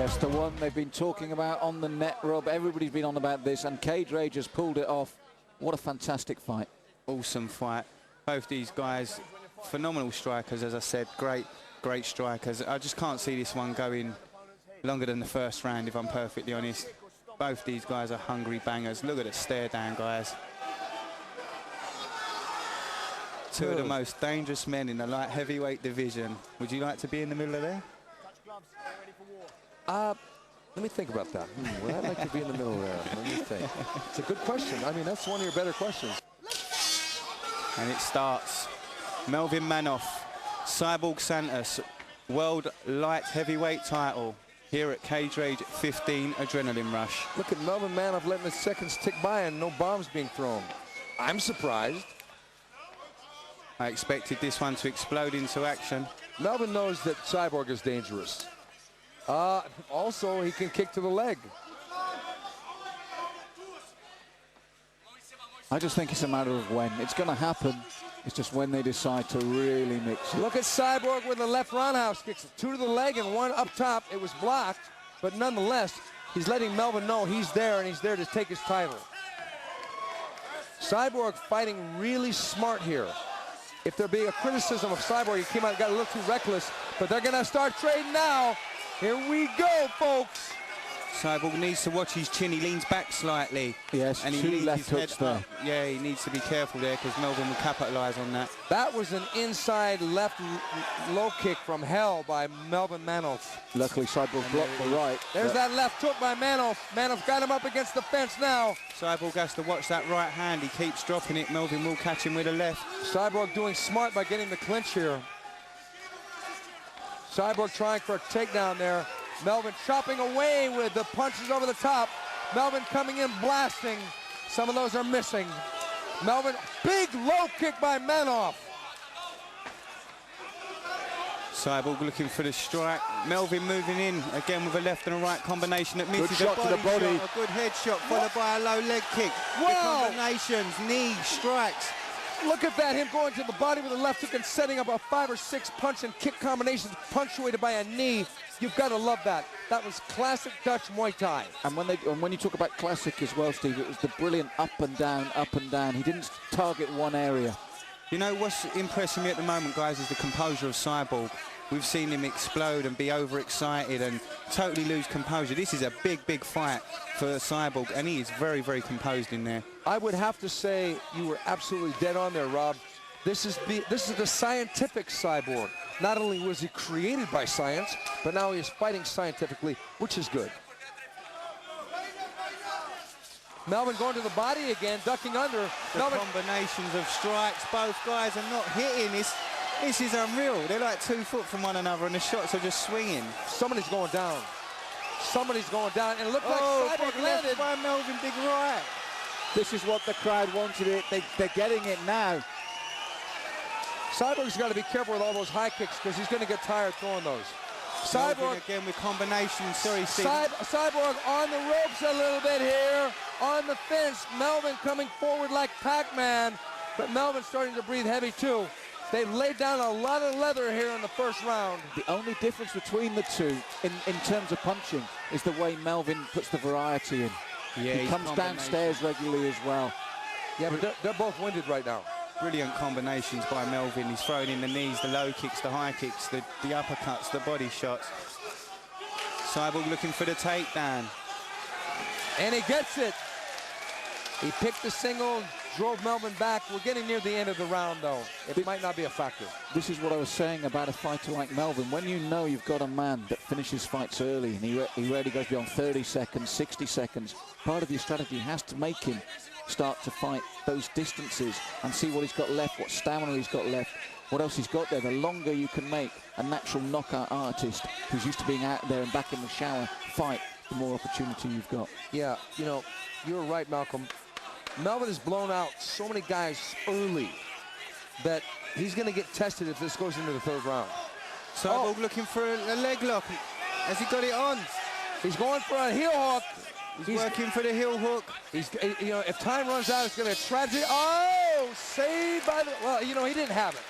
Yes, the one they've been talking about on the net, Rob. Everybody's been on about this, and Cage Rage has pulled it off. What a fantastic fight. Awesome fight. Both these guys, phenomenal strikers, as I said. Great strikers. I just can't see this one going longer than the first round, if I'm perfectly honest. Both these guys are hungry bangers. Look at the stare down, guys. Two of the most dangerous men in the light heavyweight division. Would you like to be in the middle of there? Let me think about that. Would I like to be in the middle there? Let me think. It's a good question. I mean, that's one of your better questions. And it starts. Melvin Manhoef, Cyborg Santos, World Light Heavyweight title here at Cage Rage 15 Adrenaline Rush. Look at Melvin Manhoef letting the seconds tick by and no bombs being thrown. I'm surprised. I expected this one to explode into action. Melvin knows that Cyborg is dangerous. Also, he can kick to the leg. I just think it's a matter of when. It's going to happen. It's just when they decide to really mix it. Look at Cyborg with the left roundhouse kicks. Two to the leg and one up top. It was blocked, but nonetheless, he's letting Melvin know he's there and he's there to take his title. Cyborg fighting really smart here. If there be a criticism of Cyborg, he came out and got a little too reckless, but they're going to start trading now. Here we go, folks. Cyborg needs to watch his chin. He leans back slightly. Yes, and he two leaves left his head hooks there. up. Yeah, he needs to be careful there because Melvin will capitalize on that. That was an inside left low kick from hell by Melvin Manhoef. Luckily, Cyborg blocked the right. There's that left hook by Manhoef. Manhoef got him up against the fence now. Cyborg has to watch that right hand. He keeps dropping it. Melvin will catch him with a left. Cyborg doing smart by getting the clinch here. Cyborg trying for a takedown there. Melvin chopping away with the punches over the top. Melvin coming in blasting. Some of those are missing. Melvin, big low kick by Manhoef. Cyborg looking for the strike. Melvin moving in again with a left and a right combination that misses. Good shot to the body. A good head shot followed by a low leg kick. The combinations, knee, strikes. Look at that, him going to the body with a left hook and setting up a 5 or 6 punch and kick combinations punctuated by a knee. You've got to love that. That was classic Dutch Muay Thai. And when you talk about classic as well, Steve, it was the brilliant up and down, up and down. He didn't target one area. You know what's impressing me at the moment, guys, is the composure of Cyborg. We've seen him explode and be overexcited and totally lose composure. This is a big fight for Cyborg, and he is very composed in there. I would have to say you were absolutely dead on there, Rob. This is the scientific Cyborg. Not only was he created by science, but now he is fighting scientifically, which is good. Melvin going to the body again, ducking under. The combinations of strikes, both guys are not hitting. This is unreal. They're like 2 foot from one another, and the shots are just swinging. Somebody's going down. Somebody's going down, and it looked like Cyborg landed by Melvin, big right. This is what the crowd wanted it. They're getting it now. Cyborg's got to be careful with all those high kicks because he's going to get tired throwing those. Cyborg again with combinations. Sorry, Steve. Cyborg on the ropes a little bit here. On the fence, Melvin coming forward like Pac-Man, but Melvin starting to breathe heavy too. They've laid down a lot of leather here in the first round. The only difference between the two in terms of punching is the way Melvin puts the variety in. Yeah, he comes downstairs regularly as well. Yeah, but they're both winded right now. Brilliant combinations by Melvin. He's throwing in the knees, the low kicks, the high kicks, the uppercuts, the body shots. Cyborg looking for the takedown. And he gets it. He picked the single, drove Melvin back. We're getting near the end of the round, though. It might not be a factor. This is what I was saying about a fighter like Melvin. When you know you've got a man that finishes fights early, and he rarely goes beyond 30 seconds, 60 seconds, part of your strategy has to make him start to fight those distances and see what he's got left, what stamina he's got left, what else he's got there. The longer you can make a natural knockout artist who's used to being out there and back in the shower fight, the more opportunity you've got. Yeah, you know, you're right, Malcolm. Melvin has blown out so many guys early that he's going to get tested if this goes into the third round. Cyborg looking for a leg lock. Has he got it on? He's going for a heel hook. He's working for the heel hook. You know, if time runs out, it's going to be a tragedy. Oh, saved by the, well, you know, he didn't have it.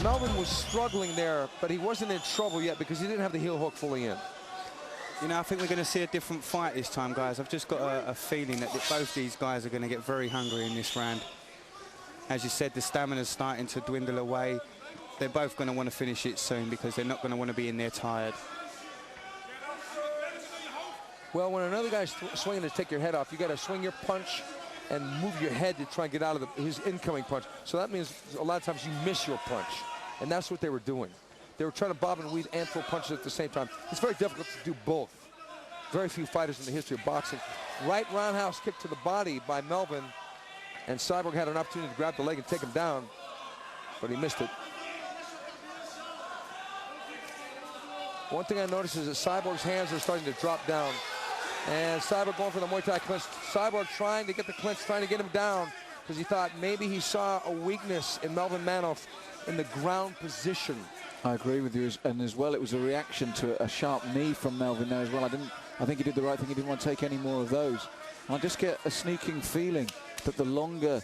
Melvin Melvin was struggling there, but he wasn't in trouble yet because he didn't have the heel hook fully in. You know, I think we're going to see a different fight this time, guys. I've just got a feeling that both these guys are going to get very hungry in this round. As you said, the stamina's starting to dwindle away. They're both going to want to finish it soon because they're not going to want to be in there tired. Well, when another guy's swinging to take your head off, you got to swing your punch and move your head to try and get out of his incoming punch. So that means a lot of times you miss your punch. And that's what they were doing. They were trying to bob and weave and throw punches at the same time. It's very difficult to do both. Very few fighters in the history of boxing. Right roundhouse kick to the body by Melvin. And Cyborg had an opportunity to grab the leg and take him down, but he missed it. One thing I noticed is that Cyborg's hands are starting to drop down. And Cyborg going for the Muay Thai clinch. Cyborg trying to get the clinch, trying to get him down, because he thought maybe he saw a weakness in Melvin Manhoef in the ground position. I agree with you, and as well, it was a reaction to a sharp knee from Melvin there as well. I think he did the right thing. He didn't want to take any more of those. And I just get a sneaking feeling that the longer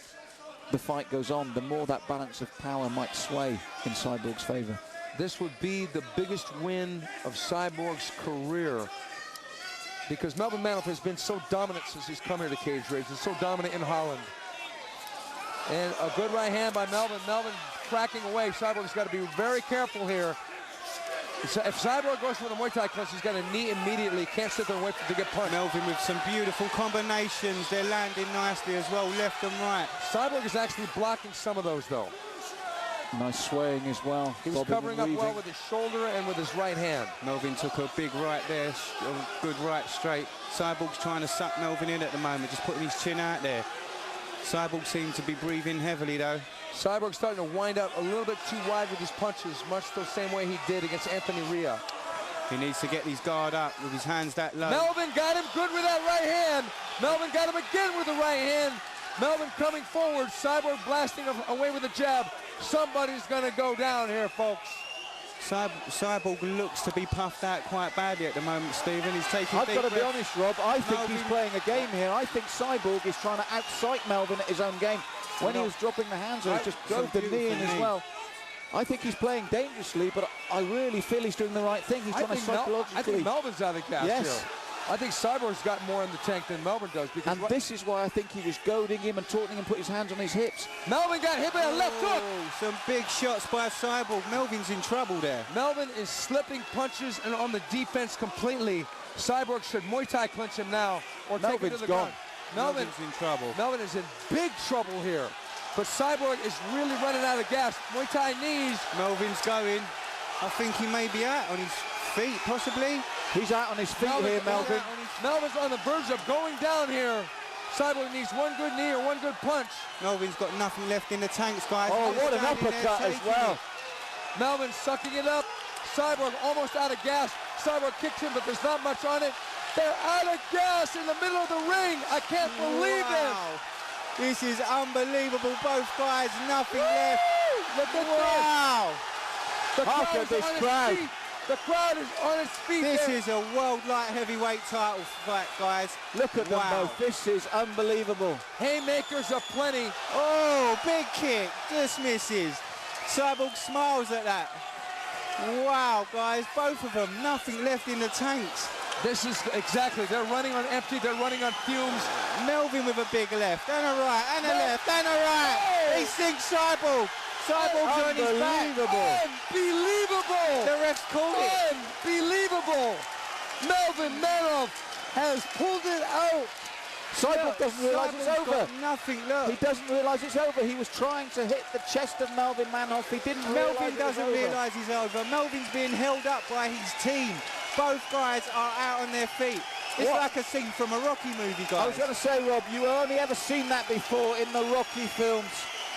the fight goes on, the more that balance of power might sway in Cyborg's favor. This would be the biggest win of Cyborg's career, because Melvin Manhoef has been so dominant since he's come here to Cage Rage. He's so dominant in Holland. And a good right hand by Melvin. Melvin cracking away. Cyborg's got to be very careful here. If Cyborg goes for the Muay Thai clinch, he's got a knee immediately. Can't sit there and wait to get punched. Melvin with some beautiful combinations. They're landing nicely as well, left and right. Cyborg is actually blocking some of those, though. Nice swaying as well. He was covering up well with his shoulder and with his right hand. Melvin took a big right there, a good right straight. Cyborg's trying to suck Melvin in at the moment, just putting his chin out there. Cyborg seemed to be breathing heavily, though. Cyborg's starting to wind up a little bit too wide with his punches, much the same way he did against Anthony Ria. He needs to get his guard up with his hands that low. Melvin got him good with that right hand. Melvin got him again with the right hand. Melvin coming forward, Cyborg blasting away with a jab. Somebody's going to go down here, folks. Cyborg looks to be puffed out quite badly at the moment, Stephen. He's taking I've got to be breaths. honest, Rob. I think Melvin, he's playing a game here. I think Cyborg is trying to outsight Melvin at his own game. When he was dropping the hands, he just drove the knee in as well. I think he's playing dangerously, but I really feel he's doing the right thing. He's trying to psychologically. I think Melvin's out of the cast yes. here. I think Cyborg's got more in the tank than Melvin does. Because and this is why I think he was goading him and taunting him, put his hands on his hips. Melvin got hit by a left hook. Some big shots by Cyborg. Melvin's in trouble there. Melvin is slipping punches and on the defense completely. Cyborg should Muay Thai clinch him now or take him to the ground. Melvin's in trouble. Melvin is in big trouble here. But Cyborg is really running out of gas. Muay Thai knees. Melvin's going. I think he may be out on his feet, possibly. He's out on his feet here, Melvin. Melvin's on the verge of going down here. Cyborg needs one good knee or one good punch. Melvin's got nothing left in the tanks, guys. Oh, what an uppercut as well. Melvin sucking it up. Cyborg almost out of gas. Cyborg kicks him, but there's not much on it. They're out of gas in the middle of the ring. I can't believe it. This is unbelievable. Both guys, nothing left. Look at wow. The Look at this crowd. The crowd is on its feet. This is a world light heavyweight title fight, guys. Look at them both. This is unbelievable. Haymakers aplenty. Oh, big kick. Just misses. Cyborg smiles at that. Wow, guys. Both of them, nothing left in the tanks. This is exactly. They're running on empty. They're running on fumes. Melvin with a big left and a right and a left and a right. He sinks Cyborg. Cyborg's on his back. Unbelievable. The ref's called it. Unbelievable. Melvin Manhoef has pulled it out. Cyborg doesn't realise it's over. Nothing, look. He doesn't realise it's over. He was trying to hit the chest of Melvin Manhoef. He didn't realise Melvin doesn't realise he's over. Melvin's being held up by his team. Both guys are out on their feet. It's like a scene from a Rocky movie, guys. I was going to say, Rob, you only ever seen that before in the Rocky films.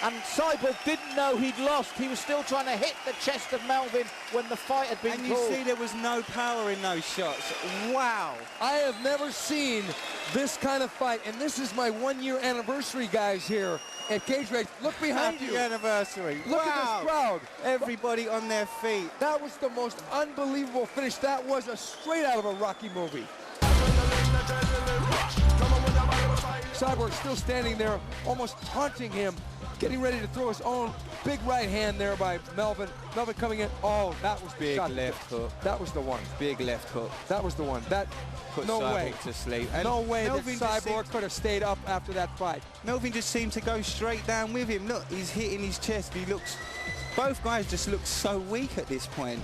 And Cyborg didn't know he'd lost. He was still trying to hit the chest of Melvin when the fight had been called. And you see there was no power in those shots. Wow. I have never seen this kind of fight. And this is my 1-year anniversary, guys, here at Cage Rage. Look behind you. Happy anniversary. Look at this crowd. Everybody on their feet. That was the most unbelievable finish. That was straight out of a Rocky movie. Cyborg still standing there, almost taunting him, getting ready to throw his own big right hand there by Melvin. Melvin coming in. Oh, that was big left hook. That was the one. Big left hook. That was the one. That put no Cyborg way to sleep. And no way Melvin that Cyborg could have stayed up after that fight. Melvin just seemed to go straight down with him. Look, he's hitting his chest. He looks. Both guys just look so weak at this point.